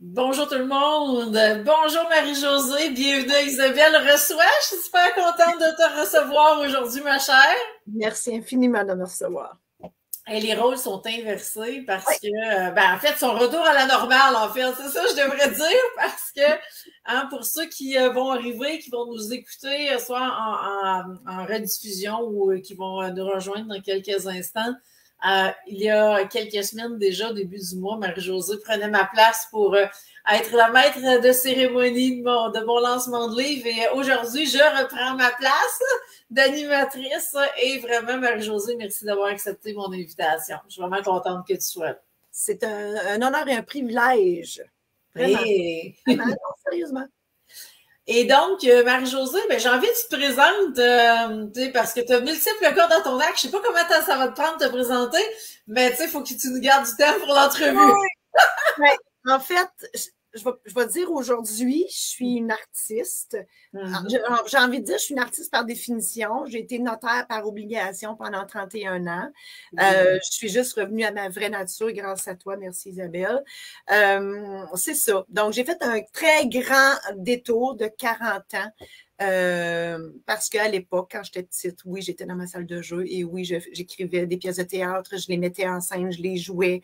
Bonjour tout le monde. Bonjour Marie-Josée. Bienvenue à Isabelle Reçoit. Je suis super contente de te recevoir aujourd'hui, ma chère. Merci infiniment de me recevoir. Et les rôles sont inversés Oui. parce que, en fait, son retour à la normale, en fait. C'est ça que je devrais dire parce que, pour ceux qui vont arriver, qui vont nous écouter, soit en rediffusion ou qui vont nous rejoindre dans quelques instants, il y a quelques semaines déjà, au début du mois, Marie-Josée prenait ma place pour être la maître de cérémonie de mon lancement de livre. Et aujourd'hui, je reprends ma place d'animatrice. Et vraiment, Marie-Josée, merci d'avoir accepté mon invitation. Je suis vraiment contente que tu sois là. C'est un honneur et un privilège. Vraiment. Et... Vraiment, non, sérieusement. Et donc, Marie-Josée, j'ai envie que tu te présentes, parce que tu as multiples corps dans ton arc. Je sais pas comment ça va te prendre de te présenter, mais il faut que tu nous gardes du temps pour l'entrevue. Oui. Ouais. En fait, je vais dire aujourd'hui, je suis une artiste. J'ai envie de dire, je suis une artiste par définition. J'ai été notaire par obligation pendant 31 ans. Je suis juste revenue à ma vraie nature grâce à toi. Merci Isabelle. C'est ça. Donc, j'ai fait un très grand détour de 40 ans. Parce qu'à l'époque, quand j'étais petite, oui, j'étais dans ma salle de jeu et oui, j'écrivais des pièces de théâtre, je les mettais en scène, je les jouais.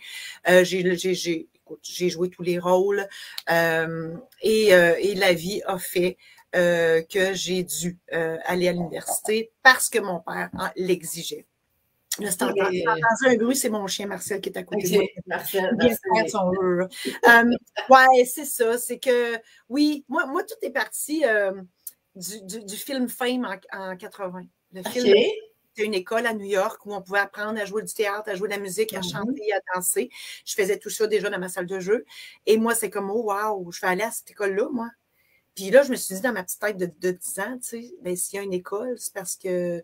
J'ai joué tous les rôles et la vie a fait que j'ai dû aller à l'université parce que mon père l'exigeait. Là, c'est entendu un bruit, c'est mon chien Marcel qui est à côté de moi. Marcel, bien faire son ouais, c'est ça. C'est que, oui, moi tout est parti du film Fame en 80. Le film, c'était une école à New York où on pouvait apprendre à jouer du théâtre, à jouer de la musique, à chanter, à danser. Je faisais tout ça déjà dans ma salle de jeu. Et moi, c'est comme, oh, wow, je vais aller à cette école-là, moi. Puis là, je me suis dit dans ma petite tête de 10 ans, tu sais, ben, s'il y a une école, c'est parce que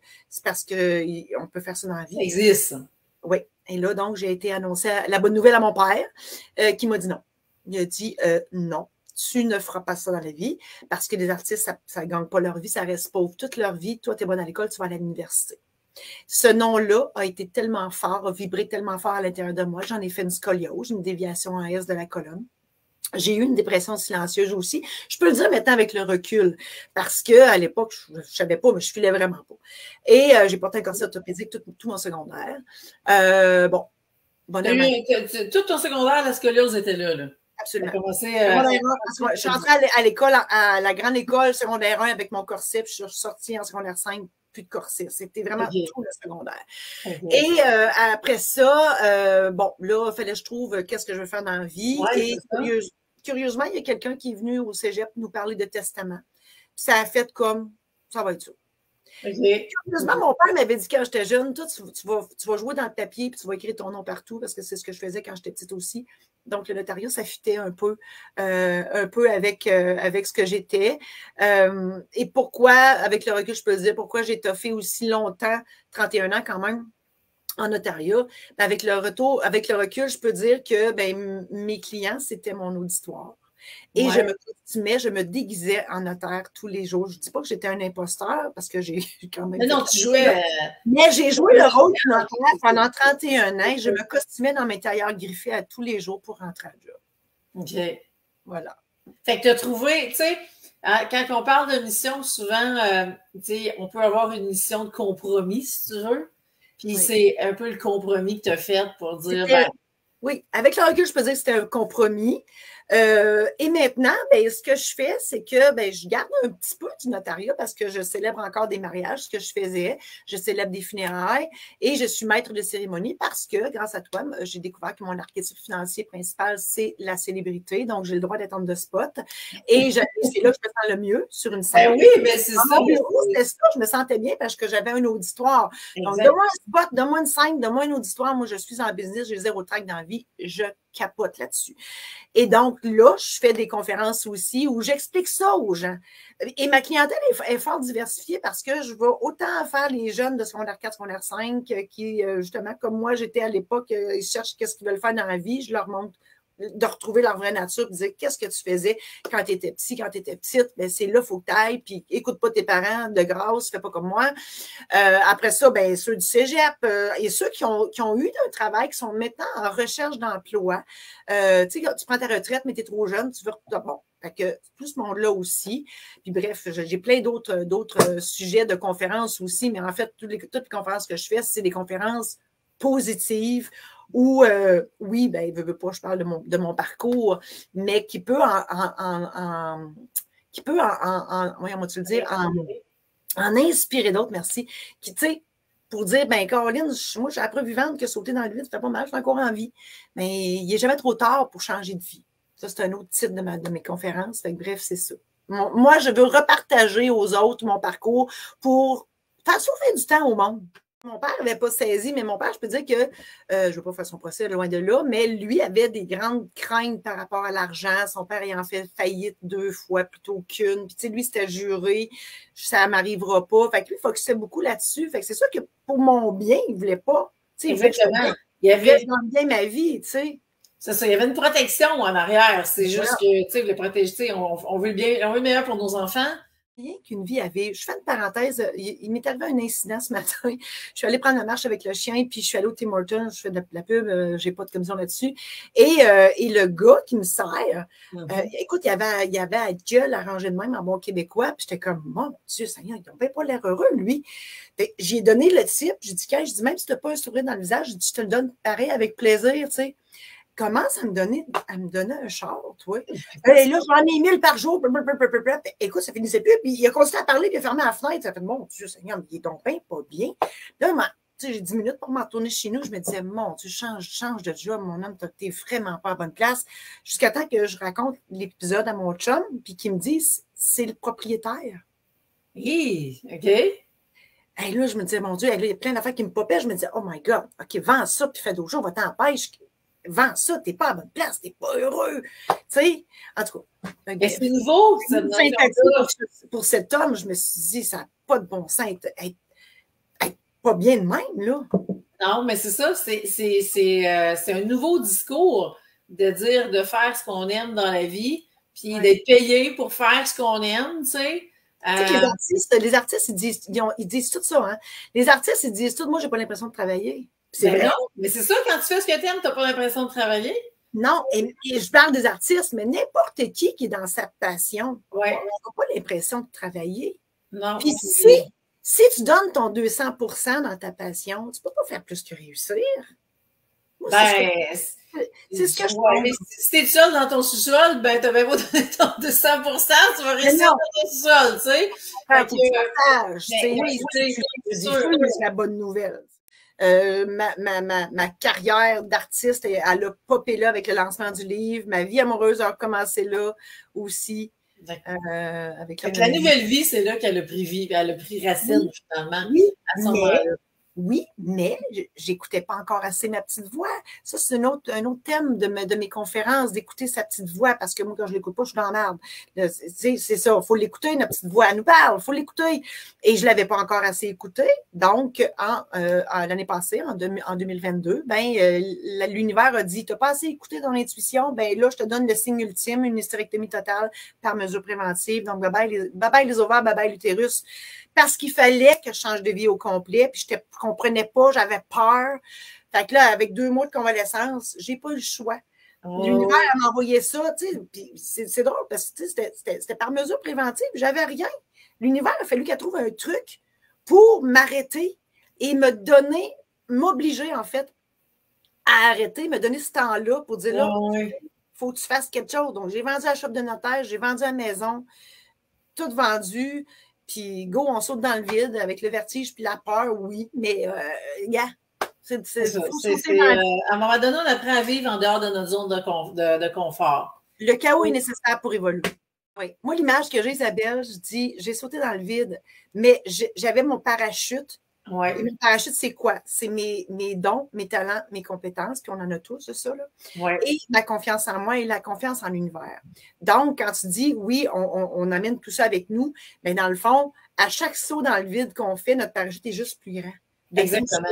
on peut faire ça dans la vie. Ça existe. Oui. Et là, donc, j'ai été annoncée la bonne nouvelle à mon père, qui m'a dit non. Il a dit non, tu ne feras pas ça dans la vie, parce que les artistes, ça ne gagne pas leur vie, ça reste pauvre toute leur vie. Toi, tu es bonne à l'école, tu vas aller à l'université. Ce nom-là a été tellement fort, a vibré tellement fort à l'intérieur de moi. J'en ai fait une scoliose, une déviation en S de la colonne. J'ai eu une dépression silencieuse aussi. Je peux le dire maintenant avec le recul, parce qu'à l'époque, je ne savais pas, mais je filais vraiment pas. Et j'ai porté un corset orthopédique tout mon secondaire. Bon, tout ton secondaire, la scoliose était là. Absolument. Commencé, je suis entrée à l'école, à la grande école secondaire 1 avec mon corset, puis je suis sortie en secondaire 5, plus de corset. C'était vraiment tout le secondaire. Et après ça, bon, là, il fallait que je trouve qu'est-ce que je veux faire dans la vie. Et curieusement, il y a quelqu'un qui est venu au cégep nous parler de testament. Puis ça a fait comme, ça va être ça. Curieusement, mon père m'avait dit quand j'étais jeune, toi, tu vas jouer dans le papier puis tu vas écrire ton nom partout parce que c'est ce que je faisais quand j'étais petite aussi. Donc, le notariat, ça fitait un peu avec ce que j'étais. Et pourquoi, avec le recul, je peux dire pourquoi j'ai toffé aussi longtemps, 31 ans quand même, en notariat. Avec le recul, je peux dire que mes clients, c'était mon auditoire. Et je me costumais, je me déguisais en notaire tous les jours. Je ne dis pas que j'étais un imposteur parce que j'ai quand même. Non, tu jouais. Mais j'ai joué le rôle de notaire pendant 31 ans et je me costumais dans mes tailleurs griffés à tous les jours pour rentrer à job. OK. Voilà. Fait que tu as trouvé, tu sais, quand on parle de mission, souvent, on peut avoir une mission de compromis, si tu veux. Puis c'est un peu le compromis que tu as fait pour dire. Oui, avec le recul, je peux dire que c'était un compromis. Et maintenant, ce que je fais, c'est que je garde un petit peu du notariat parce que je célèbre encore des mariages, ce que je faisais. Je célèbre des funérailles et je suis maître de cérémonie parce que, grâce à toi, j'ai découvert que mon archétype financier principal, c'est la célébrité. Donc, j'ai le droit d'être de spot. Et c'est là que je me sens le mieux sur une scène. Oui, mais c'est ça. Mon bureau, c'était ça. Je me sentais bien parce que j'avais un auditoire. Donc, donne-moi un spot, donne-moi une scène, donne-moi un auditoire. Moi, je suis en business, j'ai zéro track dans la vie. Je capote là-dessus. Et donc, là, je fais des conférences aussi où j'explique ça aux gens. Et ma clientèle est fort diversifiée parce que je vais autant faire les jeunes de secondaire 4, secondaire 5 qui, justement, comme moi, j'étais à l'époque, ils cherchent qu'est-ce qu'ils veulent faire dans la vie. Je leur montre de retrouver leur vraie nature, de dire qu'est-ce que tu faisais quand tu étais petit, quand tu étais petite, ben c'est là, il faut que tu ailles, puis écoute pas tes parents, de grâce, fais pas comme moi. Après ça, ben ceux du cégep et ceux qui ont eu un travail, qui sont maintenant en recherche d'emploi. Tu sais, tu prends ta retraite, mais tu es trop jeune, tu veux... Bon, fait que tout ce monde-là aussi. Puis bref, j'ai plein d'autres sujets de conférences aussi, mais en fait, toutes les conférences que je fais, c'est des conférences positives où, oui, ben, pas, je parle de mon parcours, mais qui peut en inspirer d'autres, merci, qui, tu sais, pour dire, ben, Caroline, moi, j'ai la preuve vivante que sauter dans le vide, ça fait pas mal, je suis encore en vie. Mais il n'est jamais trop tard pour changer de vie. Ça, c'est un autre titre de mes conférences. Fait que, bref, c'est ça. Moi, je veux repartager aux autres mon parcours pour faire sauver du temps au monde. Mon père n'avait pas saisi, mais mon père, je peux dire que, je ne veux pas faire son procès loin de là, mais lui avait des grandes craintes par rapport à l'argent. Son père ayant fait faillite 2 fois plutôt qu'une. Puis, tu sais, lui, c'était juré, ça ne m'arrivera pas. Fait que lui, il focusait beaucoup là-dessus. Fait que c'est sûr que pour mon bien, il ne voulait pas. Tu sais, exactement. Il avait bien ma vie, tu sais. C'est ça, il y avait une protection en arrière. C'est juste que, tu sais, le protéger, on veut le meilleur pour nos enfants. Rien qu'une vie avait. Je fais une parenthèse. Il m'est arrivé un incident ce matin. Je suis allée prendre la marche avec le chien, puis je suis allée au Tim Hortons. Je fais de la pub, j'ai pas de commission là-dessus. Et le gars qui me sert, écoute, il y avait à gueule arrangé de même en bon québécois. Puis j'étais comme, mon Dieu, Seigneur, il n'avait pas l'air heureux, lui. J'ai donné le type. J'ai dit, quand je dis, même si tu n'as pas un sourire dans le visage, je te le donne pareil avec plaisir, tu sais. Commence à me donner un char, toi. Et là, j'en ai 1000 par jour. Écoute, ça finissait plus. Puis il a continué à parler, puis il a fermé la fenêtre. Ça fait, mon Dieu, Seigneur, il est donc bien pas bien. Là, j'ai 10 minutes pour m'en retourner chez nous. Je me disais, mon Dieu, change de job, mon homme, t'es vraiment pas à bonne place. Jusqu'à temps que je raconte l'épisode à mon chum, puis qu'il me dise, c'est le propriétaire. Oui, OK. Et là, je me disais, mon Dieu, il y a plein d'affaires qui me popaient. Je me disais, oh my God, OK, vends ça, puis fais d'autres choses, on va t'en pêche. Vends ça, t'es pas à bonne place, t'es pas heureux. Tu sais, en tout cas. Mais c'est nouveau, ça. Pour cet homme, je me suis dit, ça n'a pas de bon sens, être pas bien de même, là. Non, mais c'est ça, c'est un nouveau discours de dire de faire ce qu'on aime dans la vie, puis d'être payé pour faire ce qu'on aime, tu sais. Les artistes, ils disent tout ça, hein. Les artistes, ils disent tout, moi, j'ai pas l'impression de travailler. C'est vrai. Non, mais c'est ça, quand tu fais ce que tu aimes, tu n'as pas l'impression de travailler. Non, et je parle des artistes, mais n'importe qui est dans sa passion, ouais. on n'a pas l'impression de travailler. Non. Puis si tu donnes ton 200% dans ta passion, tu ne peux pas faire plus que réussir. Moi, c'est ce que je pense. Mais si tu es seul dans ton sous-sol, ben, tu n'avais pas donné ton 200%, tu vas rester dans ton sous-sol, tu sais. C'est la bonne nouvelle. Ma carrière d'artiste, elle a popé là avec le lancement du livre. Ma vie amoureuse a commencé là aussi. Avec la nouvelle vie, c'est là qu'elle a pris vie, elle a pris racine, finalement. Oui, à ce moment-là. Oui, mais j'écoutais pas encore assez ma petite voix. Ça, c'est un autre thème de mes conférences, d'écouter sa petite voix, parce que moi, quand je l'écoute pas, je suis dans la merde. C'est ça, il faut l'écouter, notre petite voix, elle nous parle, il faut l'écouter. Et je l'avais pas encore assez écouté. Donc, l'année passée, en 2022, l'univers a dit, t'as pas assez écouté ton intuition, ben là, je te donne le signe ultime, une hystérectomie totale par mesure préventive. Donc, bye-bye les ovaires, bye-bye l'utérus. Parce qu'il fallait que je change de vie au complet, puis je ne comprenais pas, j'avais peur. Fait que là, avec 2 mois de convalescence, j'ai pas eu le choix. L'univers m'a envoyé ça, tu sais, puis c'est drôle, parce que c'était par mesure préventive, j'avais rien. L'univers a fallu qu'elle trouve un truc pour m'arrêter et m'obliger, en fait, à arrêter, me donner ce temps-là pour dire, là, il faut que tu fasses quelque chose. Donc, j'ai vendu la shop de notaire, j'ai vendu la maison, tout vendu. Puis, go, on saute dans le vide avec le vertige puis la peur, oui, mais, yeah, à un moment donné, on apprend à vivre en dehors de notre zone de confort. Le chaos est nécessaire pour évoluer. Oui. Moi, l'image que j'ai, Isabelle, je dis, j'ai sauté dans le vide, mais j'avais mon parachute. Ouais. Et mon parachute, c'est quoi? C'est mes dons, mes talents, mes compétences, puis on en a tous, c'est ça, là. Ouais. Et la confiance en moi et la confiance en l'univers. Donc, quand tu dis, oui, on amène tout ça avec nous, mais dans le fond, à chaque saut dans le vide qu'on fait, notre parachute est juste plus grand. Exactement.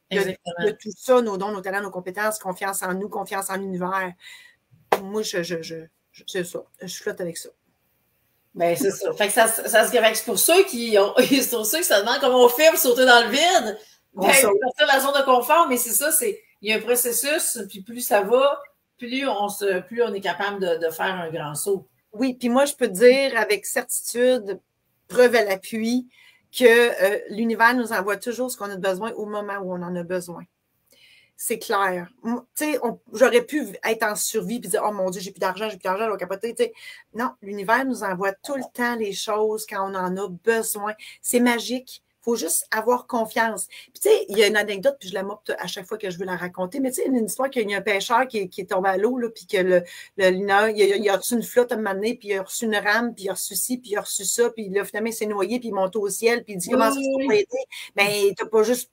De tout ça, nos dons, nos talents, nos compétences, confiance en nous, confiance en l'univers. moi, c'est ça. Je flotte avec ça. Ben, c'est ça. Fait que c'est pour ceux qui se demandent comment on fait pour sauter dans le vide, sortir de la zone de confort, mais c'est ça, il y a un processus, puis plus ça va, plus on est capable de faire un grand saut. Oui, puis moi, je peux te dire avec certitude, preuve à l'appui, que l'univers nous envoie toujours ce qu'on a besoin au moment où on en a besoin. C'est clair. Tu sais, j'aurais pu être en survie et dire, oh mon Dieu, j'ai plus d'argent, je vais capoter. T'sais. Non, l'univers nous envoie tout le temps les choses quand on en a besoin. C'est magique. Il faut juste avoir confiance. Puis, tu sais, il y a une anecdote, puis je la mopte à chaque fois que je veux la raconter, mais tu sais, une histoire qu'il y a un pêcheur qui est tombé à l'eau, puis que il a reçu une flotte à un moment donné, puis il a reçu une rame, puis il a reçu ci, puis il a reçu ça, puis là, finalement, il s'est noyé, puis il monte au ciel, puis il dit, comment ça se peut aider? Mais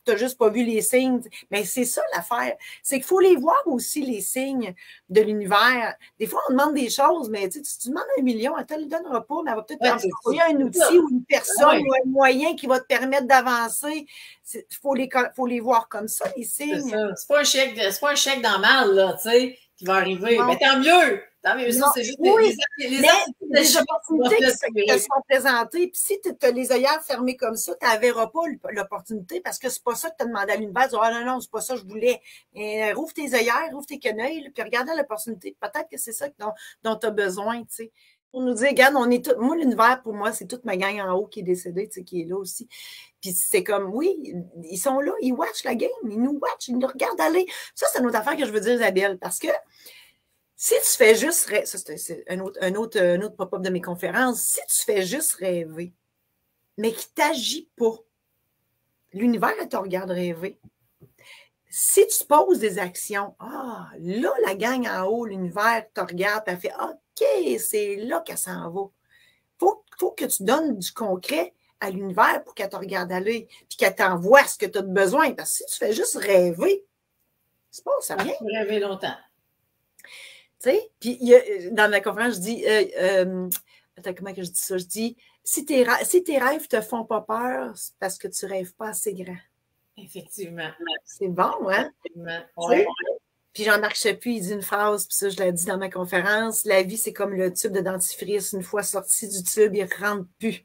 t'as juste pas vu les signes. Mais c'est ça l'affaire. C'est qu'il faut les voir aussi, les signes de l'univers. Des fois, on demande des choses, mais tu demandes 1 million, elle te le donnera pas, mais elle va peut-être t'envoyer un outil ou une personne ou un moyen qui va te permettre d'avancer. Il faut les voir comme ça, les signes. C'est pas un chèque dans mal, là, tu sais, qui va arriver. Mais tant mieux. Tant mieux. Ça, c'est juste les opportunités qui te sont présentées. Puis si tu as les œillères fermées comme ça, tu ne verras pas l'opportunité parce que c'est pas ça que tu as demandé à l'univers. Ah non, c'est pas ça que je voulais. Et, rouvre tes œillères, rouvre tes quenouilles, puis regarde l'opportunité. Peut-être que c'est ça dont tu as besoin, tu sais. On nous dit, regarde, moi, l'univers, pour moi, c'est toute ma gang en haut qui est décédée, tu sais, qui est là aussi. Puis c'est comme, oui, ils sont là, ils watchent la game, ils nous watchent, ils nous regardent aller. Ça, c'est une autre affaire que je veux dire, Isabelle, parce que si tu fais juste rêver, ça, c'est un autre pop-up de mes conférences, si tu fais juste rêver, mais qu'il ne t'agit pas, l'univers, elle te regarde rêver. Si tu poses des actions, là, la gang en haut, l'univers te regarde, elle fait, OK, c'est là qu'elle s'en va. Faut que tu donnes du concret à l'univers pour qu'elle te regarde aller, puis qu'elle t'envoie ce que tu as besoin. Parce que si tu fais juste rêver, c'est pas ça rien. Tu peux rêver longtemps. Tu sais, puis dans ma conférence, je dis, attends, comment que je dis ça? Je dis, si tes rêves te font pas peur, c'est parce que tu rêves pas assez grand. Effectivement. C'est bon, hein? Ouais. Puis Jean-Marc Chaput, il dit une phrase, puis ça, je l'ai dit dans ma conférence, la vie, c'est comme le tube de dentifrice. Une fois sorti du tube, il ne rentre plus.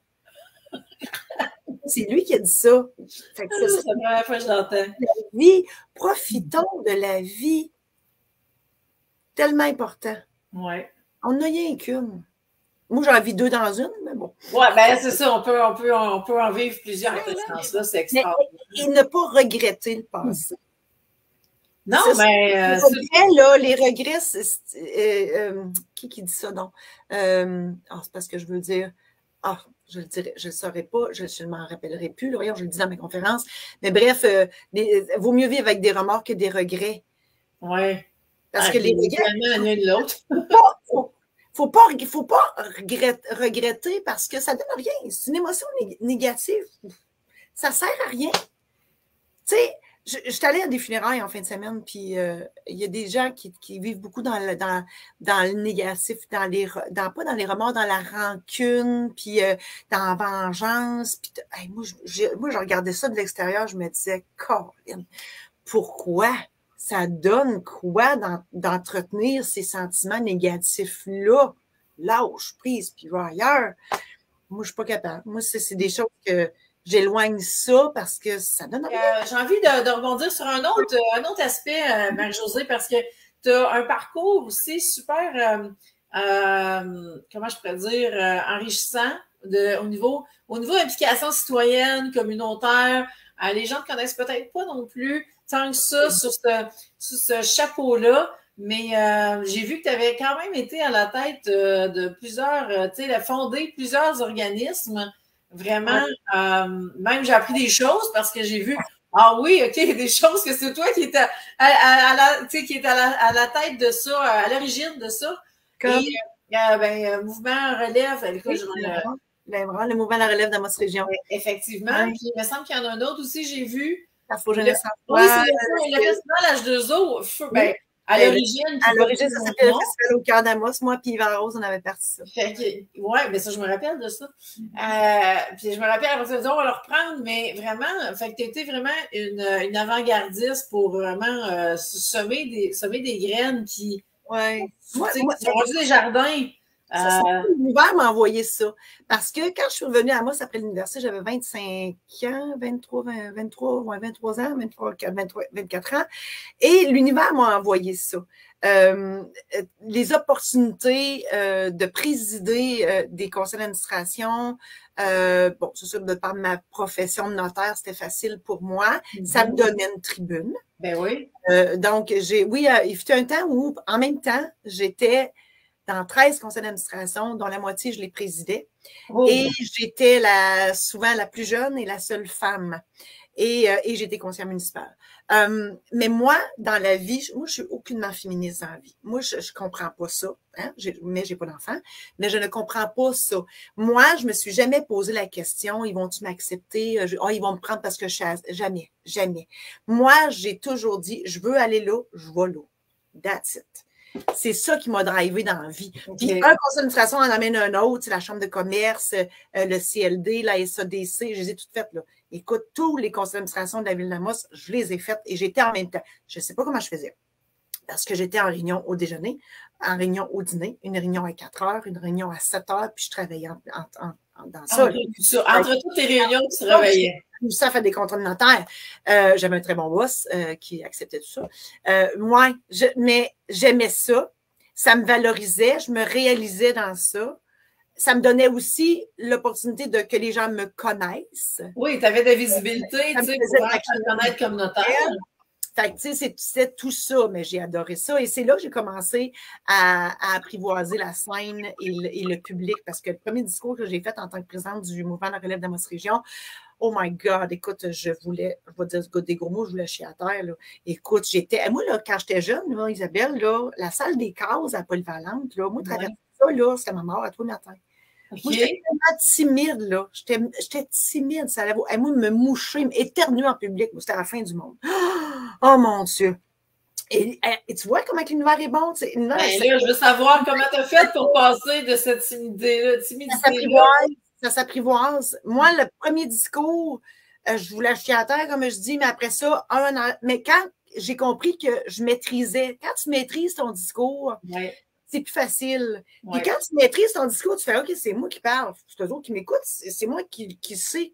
C'est lui qui a dit ça. C'est la première fois que je l'entends. La vie, profitons de la vie. Tellement important. Oui. On n'a rien qu'une. Moi, j'en vis 2 dans une, mais bon. Oui, bien, c'est ça. On peut en vivre plusieurs dans ce sens-là. C'est extraordinaire. Et ne pas regretter le passé. Non, mais. Les regrets, qui dit ça, non? C'est parce que je veux dire. Je le dirai, je ne saurais pas, je ne m'en rappellerai plus. Là, je le dis dans mes conférences. Mais bref, vaut mieux vivre avec des remords que des regrets. Oui. Parce que les regrets. L'un de l'autre. Faut pas regretter parce que ça ne donne rien. C'est une émotion négative. Ça ne sert à rien. Tu sais, je suis allée à des funérailles en fin de semaine, puis il y a des gens qui vivent beaucoup dans le négatif, pas dans les remords, dans la rancune, puis dans la vengeance. Puis, moi, je regardais ça de l'extérieur, je me disais, Colin, pourquoi? Ça donne quoi d'entretenir ces sentiments négatifs-là? Lâche prise, puis va ailleurs. Moi, je ne suis pas capable. Moi, c'est des choses que j'éloigne ça parce que ça donne j'ai envie de rebondir sur un autre aspect, Marie-Josée, parce que tu as un parcours aussi super, comment je pourrais dire, enrichissant au niveau implication citoyenne, communautaire. Les gens ne connaissent peut-être pas non plus tant que ça sur ce chapeau-là, mais j'ai vu que tu avais quand même été à la tête de plusieurs, tu sais, fondé plusieurs organismes. Vraiment, même j'ai appris des choses parce que j'ai vu, oui, OK, des choses que c'est toi qui étais à la tête de ça, à l'origine de ça. Comme... Et mouvement relève, le mouvement La Relève dans notre région. Effectivement. Puis, il me semble qu'il y en a un autre aussi, j'ai vu. Afro-Jeunesse Oui, c'est le festival H2O. À l'origine, ça s'appelait le festival au cœur d'Amos. Moi, puis Yvan Rose, on avait parti ça. Oui, mais ça, je me rappelle de ça. Puis je me rappelle, après ça, on va le reprendre, mais vraiment, fait que tu étais vraiment une avant-gardiste pour vraiment semer des graines qui Ouais. Ils ont rendu des jardins. L'univers m'a envoyé ça. Parce que quand je suis revenue à Amos après l'université, j'avais 25 ans, 23 ans, 24 ans. Et l'univers m'a envoyé ça. Les opportunités de présider des conseils d'administration, bon, c'est sûr, de par ma profession de notaire, c'était facile pour moi. Ça me donnait une tribune. Ben oui. Donc, il fut un temps où, en même temps, j'étais dans 13 conseils d'administration, dont la moitié, je les présidais. Oh. Et j'étais souvent la plus jeune et la seule femme. Et j'étais conseillère municipale. Mais moi, dans la vie, je suis aucunement féministe dans la vie. Moi, je ne comprends pas ça. Hein? Mais je n'ai pas d'enfant. Mais je ne comprends pas ça. Moi, je ne me suis jamais posé la question, ils vont-tu m'accepter? Ils vont me prendre parce que je suis... Jamais, jamais. Moi, j'ai toujours dit, je veux aller là, je vais là. That's it. C'est ça qui m'a drivé dans la vie. Puis un conseil d'administration en amène un autre, c'est la Chambre de commerce, le CLD, la SADC, je les ai toutes faites, là. Écoute, tous les conseils d'administration de la ville d'Amos, je les ai faites et j'étais en même temps. Je ne sais pas comment je faisais. Parce que j'étais en réunion au déjeuner, en réunion au dîner, une réunion à 4 heures, une réunion à 7 heures, puis je travaillais dans ça. Entre toutes tes réunions, tu travaillais. Ça fait des contrats de notaire. J'avais un très bon boss qui acceptait tout ça. Mais j'aimais ça. Ça me valorisait. Je me réalisais dans ça. Ça me donnait aussi l'opportunité que les gens me connaissent. Oui, tu avais de la visibilité, tu sais, pour te connaître comme notaire. Fait que, tu sais, c'est tout ça, mais j'ai adoré ça. Et c'est là que j'ai commencé à apprivoiser la scène et le public, parce que le premier discours que j'ai fait en tant que présidente du mouvement de la relève d'Amos Région, oh my God, écoute, je vais dire des gros mots, je voulais chier à terre, là. Écoute, moi, là, quand j'étais jeune, là, Isabelle, là, la salle des cases à Polyvalente, là, moi, traverser ça, là, c'était ma mort à tous les matins. Okay. Moi, j'étais tellement timide, là. J'étais timide. Ça allait, moi, me moucher, m'éternuer en public. C'était la fin du monde. Oh, mon Dieu. Et tu vois comment l'univers est bon? Là, je veux savoir comment tu as fait pour passer de cette timidité-là. Ça s'apprivoise. Moi, le premier discours, je voulais chier à terre, comme je dis, mais après ça, mais quand j'ai compris que je maîtrisais, quand tu maîtrises ton discours, c'est plus facile. Ouais. Puis quand tu maîtrises ton discours, tu fais OK, c'est moi qui parle. C'est eux autres qui m'écoutent. C'est moi qui sais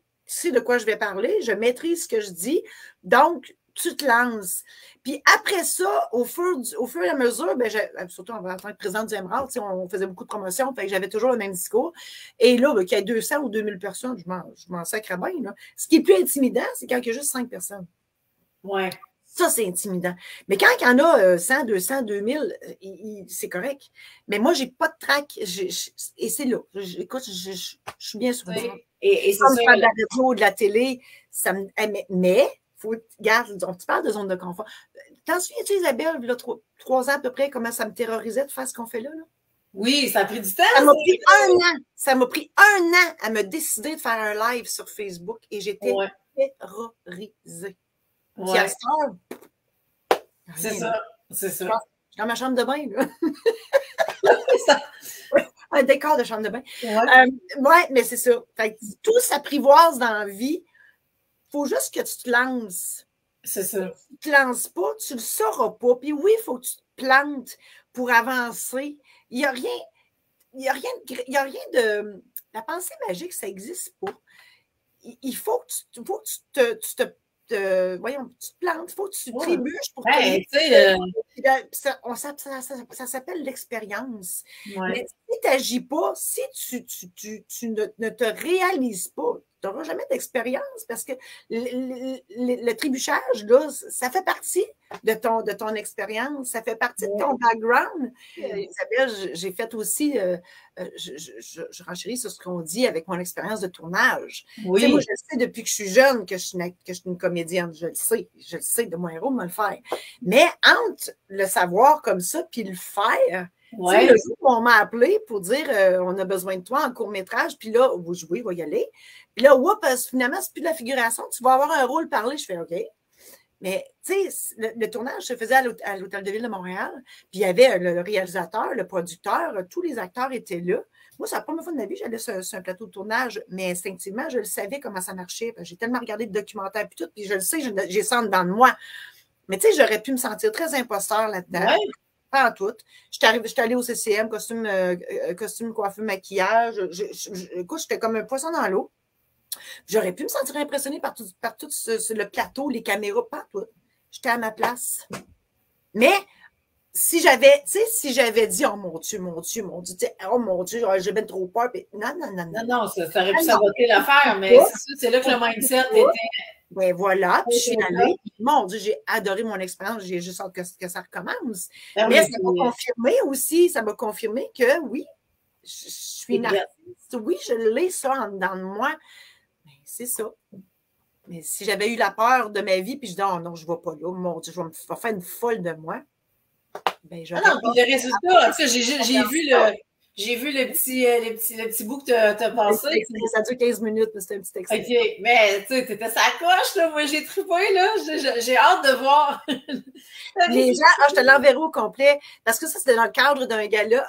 de quoi je vais parler. Je maîtrise ce que je dis. Donc, tu te lances. Puis après ça, au fur et à mesure, surtout en tant que présidente du MRAL, on faisait beaucoup de promotions, fait que j'avais toujours le même discours. Et là, qu'il y ait 200 ou 2000 personnes, je m'en sacre bien. Là. Ce qui est plus intimidant, c'est quand il y a juste 5 personnes. Ouais. Ça, c'est intimidant. Mais quand il y en a 100, 200, 2000, c'est correct. Mais moi, je n'ai pas de trac. Et c'est là. Écoute, je suis bien sur le monde. Et c'est ça. Faire de la radio, de la télé, ça me... Mais, regarde, tu parles de zone de confort. T'en souviens-tu, Isabelle, il y a 3 ans à peu près, comment ça me terrorisait de faire ce qu'on fait là? Oui, ça a pris du temps. Ça m'a pris 1 an. Ça m'a pris 1 an à me décider de faire un live sur Facebook et j'étais terrorisée. Ouais. C'est ça. C'est ça. Je suis dans ma chambre de bain, là. Un décor de chambre de bain. Ouais, mais c'est ça. Fait que tout s'apprivoise dans la vie. Il faut juste que tu te lances. C'est ça. Si tu ne te lances pas, tu ne le sauras pas. Puis oui, il faut que tu te plantes pour avancer. Il n'y a rien de... La pensée magique, ça n'existe pas. Il faut que tu te plantes, il faut que tu trébuches pour ça s'appelle l'expérience. Ouais. Mais si tu n'agis pas, si tu ne te réalises pas, tu n'auras jamais d'expérience parce que le trébuchage, là, ça fait partie de ton expérience, ça fait partie de ton background. Isabelle, j'ai fait aussi, je renchéris sur ce qu'on dit avec mon expérience de tournage. Oui. Moi, je sais depuis que je suis jeune que je suis une comédienne, je le sais, de mon héros de me le faire. Mais entre le savoir comme ça puis le faire, le jour où on m'a appelé pour dire on a besoin de toi en court-métrage, puis là, vous jouez, va y aller. Puis là, finalement, c'est plus de la figuration, tu vas avoir un rôle parlé. Je fais OK. Mais, tu sais, le tournage se faisait à l'Hôtel de Ville de Montréal, puis il y avait le réalisateur, le producteur, tous les acteurs étaient là. Moi, c'est la première fois de ma vie, j'allais sur un plateau de tournage, mais instinctivement, je le savais comment ça marchait. J'ai tellement regardé de documentaires puis tout, puis je le sais, j'ai ça en dedans de moi. Mais tu sais, j'aurais pu me sentir très imposteur là-dedans. Ouais. pas en tout. J'étais allée au CCM, costume, coiffure, maquillage. Écoute, j'étais comme un poisson dans l'eau. J'aurais pu me sentir impressionnée par tout le plateau, les caméras, pas tout. J'étais à ma place. Mais si j'avais dit, oh mon Dieu, oh mon Dieu, j'ai bien trop peur. Puis, non. Non, ça aurait pu saboter l'affaire, mais c'est là que le mindset était. Ben voilà, puis je suis allée. Mon Dieu, j'ai adoré mon expérience. J'ai juste hâte que ça recommence. Mais ça m'a confirmé que oui, je suis une artiste. Oui, je l'ai ça en dedans de moi. Mais c'est ça. Mais si j'avais eu la peur de ma vie, puis je dis, oh non, je ne vais pas là, mon Dieu, je vais faire une folle de moi. Ben, non, puis le résultat, en tout cas, j'ai vu le petit bout que tu as passé. Ça dure 15 minutes, mais c'était un petit extrait. OK, mais tu sais, t'étais sa coche, là. Moi, j'ai trippé, là. J'ai hâte de voir. Les gens, je te l'enverrai au complet, parce que ça, c'était dans le cadre d'un gala,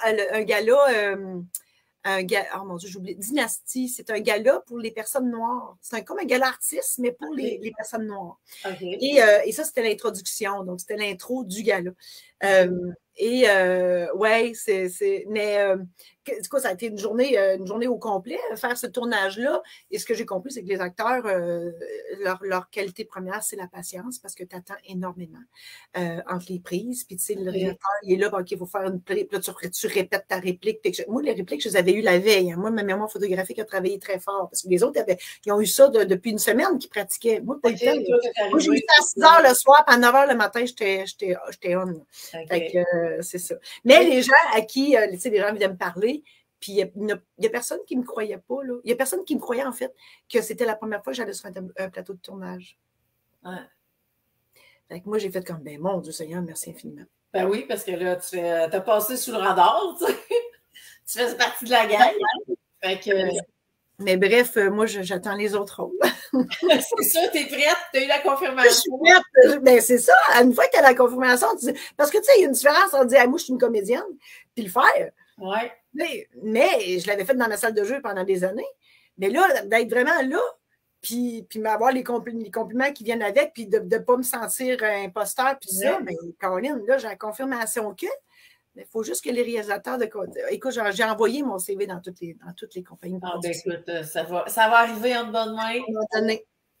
oh mon Dieu, j'oublie, Dynastie, c'est un gala pour les personnes noires. C'est comme un gala artiste, mais pour les personnes noires. Okay. Et ça, c'était l'introduction, donc c'était l'intro du gala. Ouais, mais du coup, ça a été une journée au complet, faire ce tournage-là. Et ce que j'ai compris, c'est que les acteurs, leur qualité première, c'est la patience, parce que tu attends énormément entre les prises. Puis, tu sais, le réalisateur, il est là, OK, il faut faire une réplique. Là, tu répètes ta réplique. Moi, les répliques, je les avais eues la veille. Hein. Moi, ma mémoire photographique a travaillé très fort, parce que les autres, ils ont eu ça depuis une semaine qu'ils pratiquaient. Moi, pas le temps. Moi, j'ai eu ça à 6 heures le soir, puis à 9 heures le matin, j'étais on. C'est ça. Mais les gens à qui, tu sais, les gens viennent me parler, puis il n'y a personne qui ne me croyait pas, là. Il n'y a personne qui me croyait, en fait, que c'était la première fois que j'allais sur un plateau de tournage. Ouais. Fait que moi, j'ai fait comme, ben mon Dieu Seigneur, merci infiniment. Ben oui, parce que là, tu as passé sous le radar, tu sais. Tu fais partie de la gang. Fait que... Mais bref, moi, j'attends les autres rôles. C'est ça, tu es prête? Tu as eu la confirmation? Je suis prête. Ben, c'est ça. Une fois que tu as la confirmation, parce que tu sais, il y a une différence entre dire, moi, je suis une comédienne, puis le faire. Ouais. Mais je l'avais fait dans la salle de jeu pendant des années. Mais là, d'être vraiment là, puis m'avoir les compliments qui viennent avec, puis de ne pas me sentir imposteur, puis ça, mais Caroline, là, j'ai la confirmation que. Il faut juste que les réalisateurs de... Écoute, j'ai envoyé mon CV dans toutes les compagnies. Ah, ben écoute, ça va arriver en bonne main.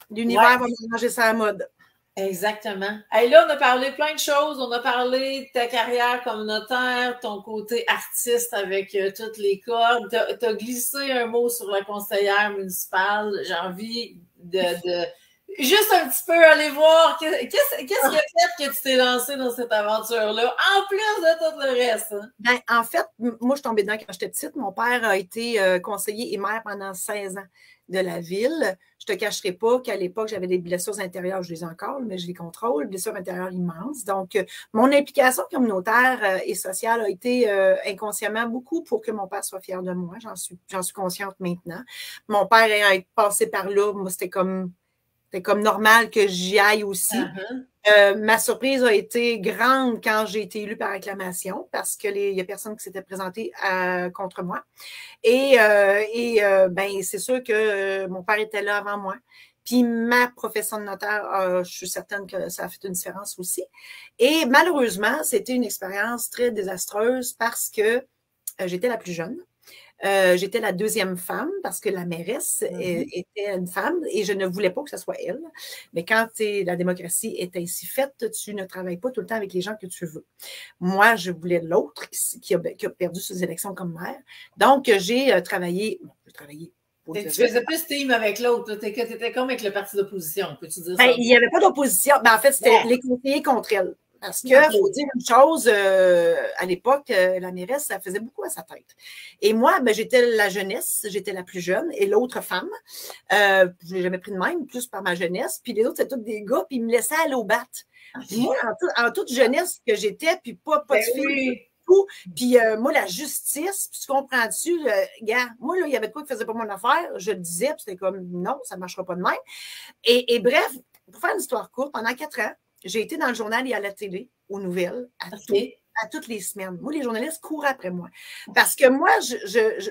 L'univers va mélanger ça à la mode. Exactement. Et là, on a parlé plein de choses. On a parlé de ta carrière comme notaire, ton côté artiste avec toutes les cordes. Tu as glissé un mot sur la conseillère municipale. J'ai envie de juste un petit peu aller voir qu'est-ce qui a fait que tu t'es lancé dans cette aventure-là, en plus de tout le reste. Hein? Ben, en fait, moi, je suis tombée dedans quand j'étais petite. Mon père a été conseiller et maire pendant 16 ans de la ville. Je ne te cacherai pas qu'à l'époque, j'avais des blessures intérieures, je les ai encore, mais je les contrôle, blessures intérieures immenses. Donc, mon implication communautaire et sociale a été inconsciemment beaucoup pour que mon père soit fier de moi. J'en suis consciente maintenant. Mon père ayant passé par là, moi, c'était comme normal que j'y aille aussi. Ma surprise a été grande quand j'ai été élue par acclamation parce qu'il y a personne qui s'était présenté contre moi. Et ben, c'est sûr que mon père était là avant moi. Puis ma profession de notaire, je suis certaine que ça a fait une différence aussi. Et malheureusement, c'était une expérience très désastreuse parce que j'étais la plus jeune. J'étais la deuxième femme parce que la mairesse était une femme et je ne voulais pas que ce soit elle. Mais quand la démocratie est ainsi faite, tu ne travailles pas tout le temps avec les gens que tu veux. Moi, je voulais l'autre qui a perdu ses élections comme maire. Donc, j'ai travaillé. Tu faisais plus team avec l'autre. Tu étais comme avec le parti d'opposition, peux-tu dire ça? Ben, il n'y avait pas d'opposition. Ben, en fait, c'était les conseillers contre elle. Parce qu'il faut dire une chose, à l'époque, la mairesse, ça faisait beaucoup à sa tête. Et moi, ben, j'étais la jeunesse, j'étais la plus jeune, et l'autre femme, je ne l'ai jamais pris de même, plus par ma jeunesse, puis les autres, c'était tous des gars, puis ils me laissaient aller au bat. Moi, en toute jeunesse que j'étais, puis pas de filles, tout. Puis moi, la justice, puis tu comprends-tu, gars, moi, là, il y avait de quoi qui ne faisait pas mon affaire, je le disais, puis c'était comme, non, ça ne marchera pas de même. Et bref, pour faire une histoire courte, pendant 4 ans, j'ai été dans le journal et à la télé, aux nouvelles, à tout. à toutes les semaines. Moi, les journalistes courent après moi. Parce que moi,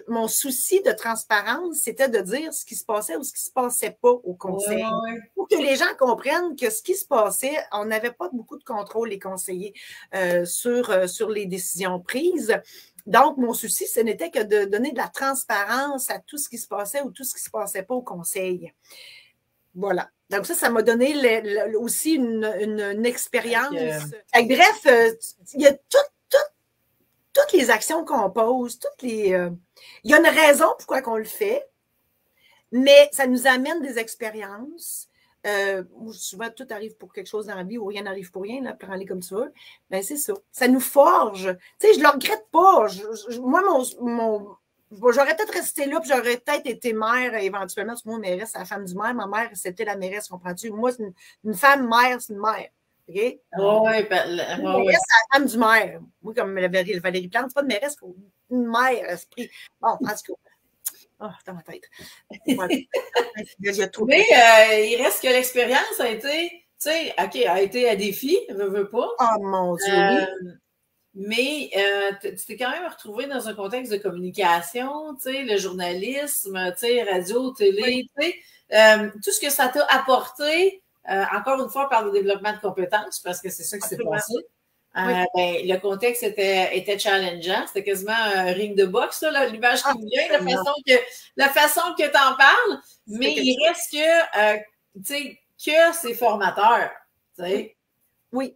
mon souci de transparence, c'était de dire ce qui se passait ou ce qui ne se passait pas au conseil. Pour que les gens comprennent que ce qui se passait, on n'avait pas beaucoup de contrôle, les conseillers, sur les décisions prises. Donc, mon souci, ce n'était que de donner de la transparence à tout ce qui se passait ou tout ce qui ne se passait pas au conseil. Voilà. Donc, ça m'a donné aussi une expérience. Bref, il y a toutes les actions qu'on pose, il y a une raison pourquoi on le fait, mais ça nous amène des expériences. Souvent, tout arrive pour quelque chose dans la vie ou rien n'arrive pour rien, là, prends-les comme tu veux. Ben, c'est ça. Ça nous forge. Tu sais, je ne le regrette pas. Moi, j'aurais peut-être resté là, puis j'aurais peut-être été mère éventuellement. Parce que moi, mairesse, c'est la femme du maire. Ma mère, c'était la mairesse, comprends-tu? Moi, c'est une femme mère, c'est une mère. OK? Oui, mairesse, c'est la femme du maire. Moi, comme Valérie Plante, c'est pas une mairesse, c'est une mère, esprit. Bon, en tout cas. Oh, dans ma tête. Mais il reste que l'expérience a été, tu sais, OK, a été à défi, veux pas. Oh mon Dieu, mais tu t'es quand même retrouvé dans un contexte de communication, tu sais, le journalisme, tu sais, radio, télé, tu sais, tout ce que ça t'a apporté, encore une fois, par le développement de compétences, parce que c'est ça qui s'est passé. Ben, le contexte était challengeant. C'était quasiment un ring de boxe, l'image qui me vient, la façon que tu en parles. Mais il reste que c'est formateur. T'sais. Oui.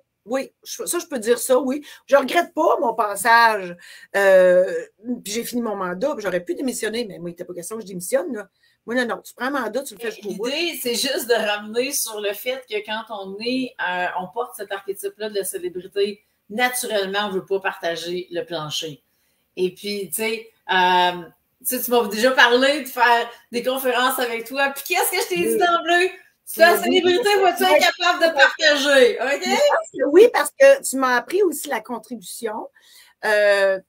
Ça, je peux dire ça, oui. Je ne regrette pas mon passage. Puis j'ai fini mon mandat, puis j'aurais pu démissionner, mais moi, il n'était pas question que je démissionne. Là. Moi, non, tu prends un mandat, tu le fais jusqu'au bout. L'idée, c'est juste de ramener sur le fait que quand on porte cet archétype-là de la célébrité, naturellement, on ne veut pas partager le plancher. Et puis, tu sais, tu m'as déjà parlé de faire des conférences avec toi. Puis qu'est-ce que je t'ai dit d'emblée? C'est la célébrité, vas-tu être capable de partager? OK? Oui, parce que tu m'as appris aussi la contribution,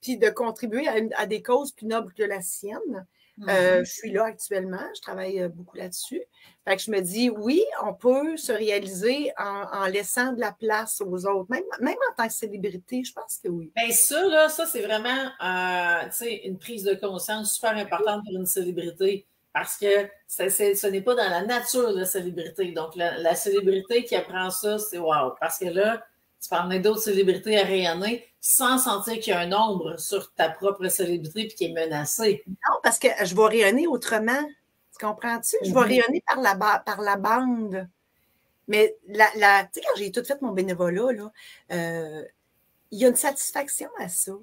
puis de contribuer à des causes plus nobles que la sienne. Je suis là actuellement, je travaille beaucoup là-dessus. Fait que je me dis, oui, on peut se réaliser en laissant de la place aux autres, même en tant que célébrité, je pense que oui. Bien, ça, c'est vraiment une prise de conscience super importante pour une célébrité, parce que ce n'est pas dans la nature de la célébrité. Donc, la célébrité qui apprend ça, c'est wow. Parce que là, tu peux emmener d'autres célébrités à rayonner sans sentir qu'il y a un ombre sur ta propre célébrité et qui est menacée. Non, parce que je vais rayonner autrement. Tu comprends-tu? Je vais rayonner par la bande. Mais tu sais, quand j'ai tout fait mon bénévolat, là, il y a une satisfaction à ça.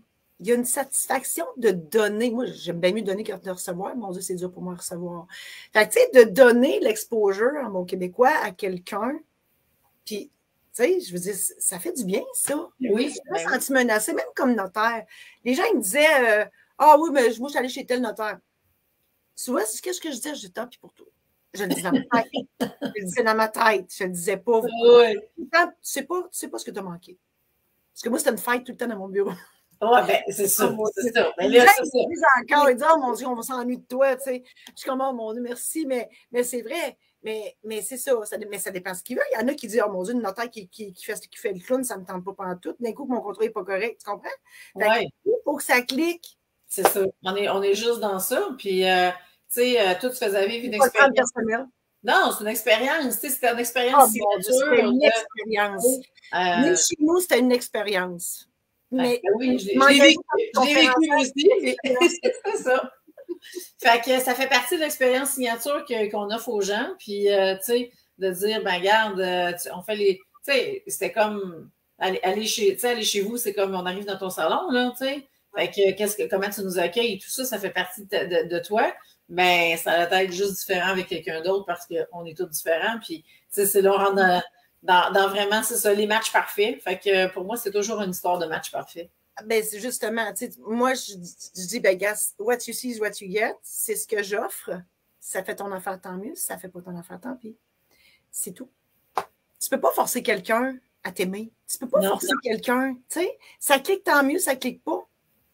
Il y a une satisfaction de donner. Moi, j'aime bien mieux donner que de recevoir. Mon Dieu, c'est dur pour moi de recevoir. Fait que, tu sais, de donner l'exposure en bon québécois à quelqu'un, puis tu sais, je veux dire, ça fait du bien, ça. Oui. Je me suis sentie menacée, même comme notaire. Les gens, ils me disaient ah oui, mais moi, je suis allée chez tel notaire. Souvent, c'est ce que je disais, je dis tant pis pour toi. Je le disais dans ma tête. Je le disais dans ma tête. Je ne le disais pas. Oui. Tu sais pas ce que tu as manqué. Parce que moi, c'était une fête tout le temps dans mon bureau. Oui, bien, c'est ça. C'est ça. Mais là, ils disent encore, ils disent oh mon Dieu, on va s'ennuyer de toi. Tu sais. Je suis comme oh mon Dieu, merci, mais c'est vrai. Mais c'est ça, mais ça dépend de ce qu'il veut. Il y en a qui disent oh mon Dieu, une notaire qui fait le clown, ça ne me tente pas pantoute. D'un coup, mon contrat n'est pas correct. Tu comprends? Oui. Il faut que ça clique. C'est ça. On est juste dans ça. Puis, tu sais, toi, tu faisais vivre une expérience. Non, c'est une expérience. Tu sais, c'était une expérience signature. C'était une expérience. Mais chez nous, c'était une expérience. Mais oui, je l'ai vécu aussi. C'est ça. Fait que ça fait partie de l'expérience signature qu'on offre aux gens. Puis, tu sais, de dire, ben regarde, on fait les. Tu sais, c'était comme aller chez vous, c'est comme on arrive dans ton salon, là, tu sais. Fait que comment tu nous accueilles, tout ça, ça fait partie de toi. Ben, ça va être juste différent avec quelqu'un d'autre parce qu'on est tous différents. Puis, tu sais, c'est là, on rentre dans vraiment, c'est ça, les matchs parfaits. Fait que pour moi, c'est toujours une histoire de match parfait. Ben, c'est justement, tu sais, moi, je dis, ben, guess, what you see is what you get. C'est ce que j'offre. Si ça fait ton affaire, tant mieux. Si ça fait pas ton affaire, tant pis. C'est tout. Tu peux pas forcer quelqu'un à t'aimer. Tu peux pas forcer quelqu'un, tu sais. Ça clique, tant mieux. Ça clique pas.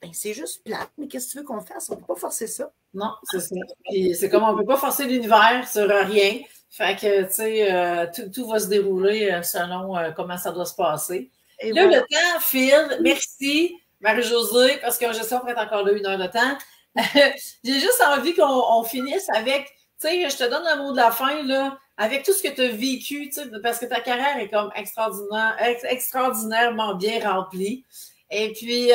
Ben, c'est juste plate. Mais qu'est-ce que tu veux qu'on fasse? On peut pas forcer ça. Non, c'est ça. Puis c'est comme on peut pas forcer l'univers sur rien. Fait que, tu sais, tout va se dérouler selon comment ça doit se passer. Et là, voilà. le temps file. Merci, Marie-Josée, parce que je sais qu'on pourrait être encore là 1 heure de temps. J'ai juste envie qu'on finisse avec, tu sais, je te donne un mot de la fin, là, avec tout ce que tu as vécu, tu sais, parce que ta carrière est comme extraordinairement bien remplie. Et puis,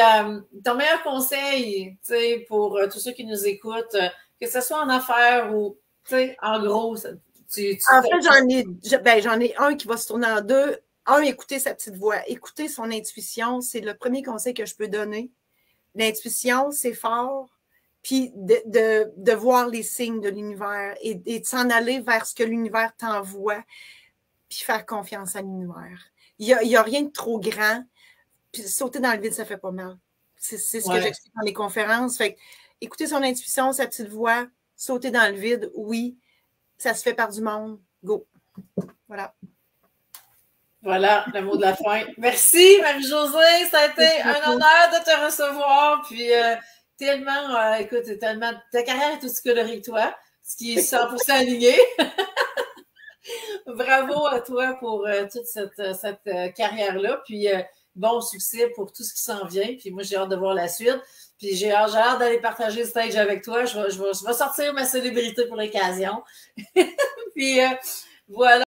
ton meilleur conseil, tu sais, pour tous ceux qui nous écoutent, que ce soit en affaires ou, tu sais, en gros, En fait, j'en ai un qui va se tourner en deux. Un, écouter sa petite voix. Écouter son intuition, c'est le premier conseil que je peux donner. L'intuition, c'est fort. Puis de voir les signes de l'univers et de s'en aller vers ce que l'univers t'envoie, puis faire confiance à l'univers. Il y a rien de trop grand. Puis sauter dans le vide, ça fait pas mal. C'est ce que j'explique dans les conférences. Fait que, écouter son intuition, sa petite voix, sauter dans le vide, oui, ça se fait par du monde. Go. Voilà. Voilà, le mot de la fin. Merci, Marie-Josée. Ça a été un honneur de te recevoir. Puis, écoute, ta carrière est aussi colorée que toi, ce qui est 100% aligné. Bravo à toi pour toute cette carrière-là. Puis, bon succès pour tout ce qui s'en vient. Puis, moi, j'ai hâte de voir la suite. Puis, j'ai hâte d'aller partager le stage avec toi. Je vais sortir ma célébrité pour l'occasion. Puis, voilà.